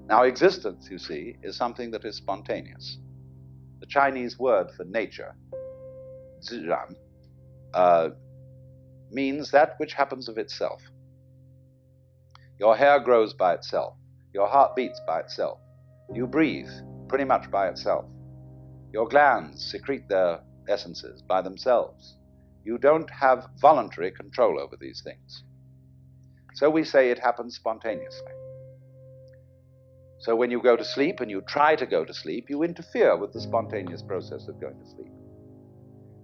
Now, existence, you see, is something that is spontaneous. The Chinese word for nature, zhiran, means that which happens of itself. Your hair grows by itself. Your heart beats by itself. You breathe pretty much by itself. Your glands secrete their essences by themselves. You don't have voluntary control over these things. So we say it happens spontaneously. So when you go to sleep and you try to go to sleep, you interfere with the spontaneous process of going to sleep.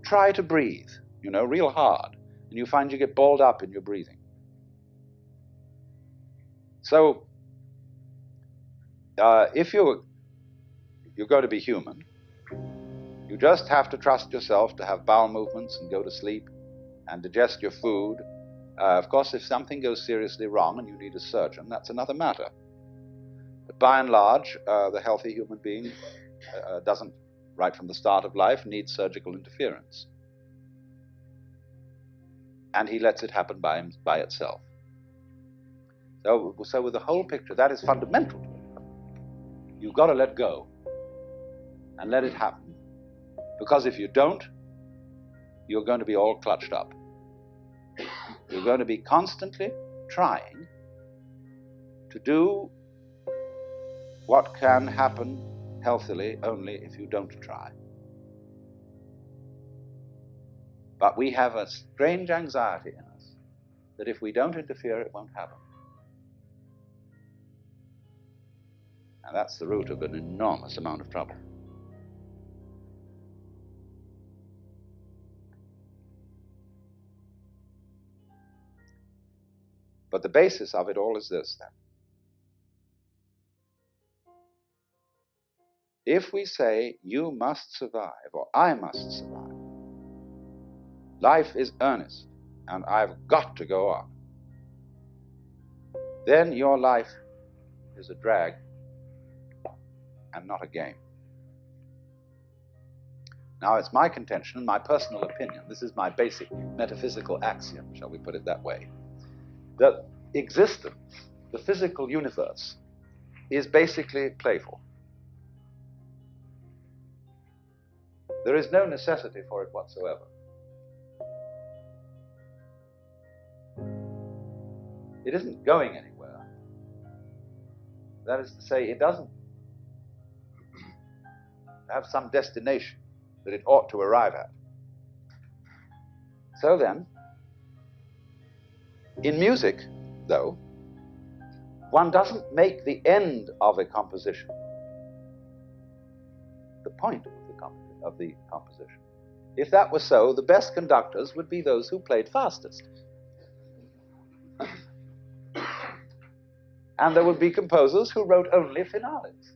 Try to breathe, real hard, and you find you get balled up in your breathing. So if you're going to be human, you just have to trust yourself to have bowel movements and go to sleep and digest your food. Of course, if something goes seriously wrong and you need a surgeon, that's another matter. But by and large, the healthy human being doesn't, right from the start of life, need surgical interference. And he lets it happen by itself. So with the whole picture, that is fundamental to it. You've got to let go and let it happen. Because if you don't, you're going to be all clutched up. You're going to be constantly trying to do what can happen healthily only if you don't try. But we have a strange anxiety in us that if we don't interfere, it won't happen. And that's the root of an enormous amount of trouble. But the basis of it all is this, then. If we say, you must survive, or I must survive, life is earnest, and I've got to go on, then your life is a drag and not a game. Now, it's my contention, my personal opinion, this is my basic metaphysical axiom, shall we put it that way, that existence, the physical universe, is basically playful. There is no necessity for it whatsoever. It isn't going anywhere. That is to say, it doesn't have some destination that it ought to arrive at. So then, in music, though, one doesn't make the end of a composition the point of the composition. If that were so, the best conductors would be those who played fastest. And there would be composers who wrote only finales.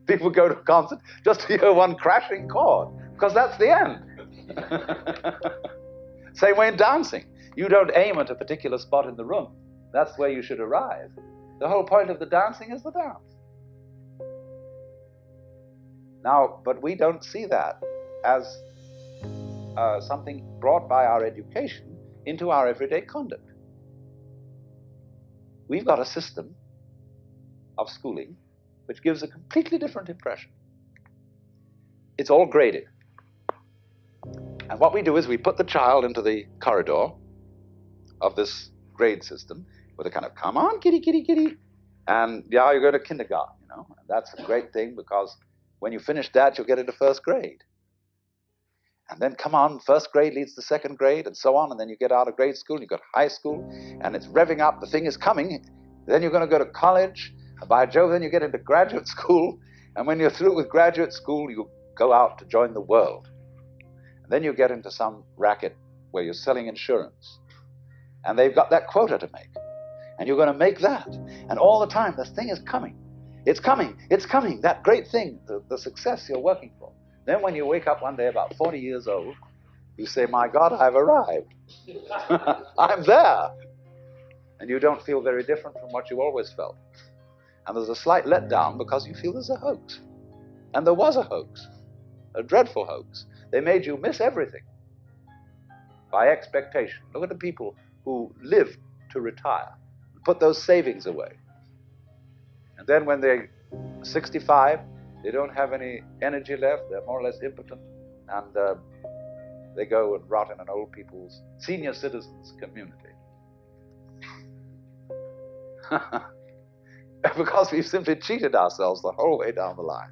People would go to a concert just to hear one crashing chord, because that's the end. Same way in dancing. You don't aim at a particular spot in the room. That's where you should arrive. The whole point of the dancing is the dance. Now, but we don't see that as something brought by our education into our everyday conduct. We've got a system of schooling which gives a completely different impression. It's all graded. And what we do is we put the child into the corridor of this grade system with a kind of, come on, kitty, kitty, kitty. And yeah, you go to kindergarten, And that's a great thing because when you finish that, you'll get into first grade. And then, come on, first grade leads to second grade, and so on. And then you get out of grade school, and you go to high school, and it's revving up. The thing is coming. Then you're going to go to college. And by Jove, then you get into graduate school. And when you're through with graduate school, you go out to join the world. And then you get into some racket where you're selling insurance. And they've got that quota to make. And you're going to make that. And all the time, this thing is coming. It's coming, it's coming, that great thing, the success you're working for. Then when you wake up one day about 40 years old, you say, my God, I've arrived. I'm there. And you don't feel very different from what you always felt. And there's a slight letdown because you feel there's a hoax. And there was a hoax, a dreadful hoax. They made you miss everything by expectation. Look at the people who lived to retire, put those savings away. And then when they're 65, they don't have any energy left. They're more or less impotent. And they go and rot in an old people's, senior citizens community. Because we've simply cheated ourselves the whole way down the line.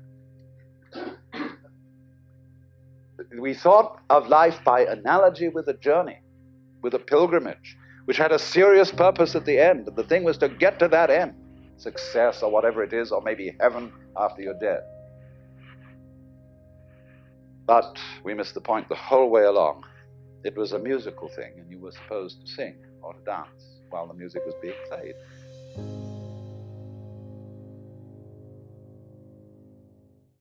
We thought of life by analogy with a journey, with a pilgrimage, which had a serious purpose at the end. And the thing was to get to that end, success or whatever it is, or maybe heaven after you're dead. But we missed the point the whole way along. It was a musical thing, and you were supposed to sing or to dance while the music was being played.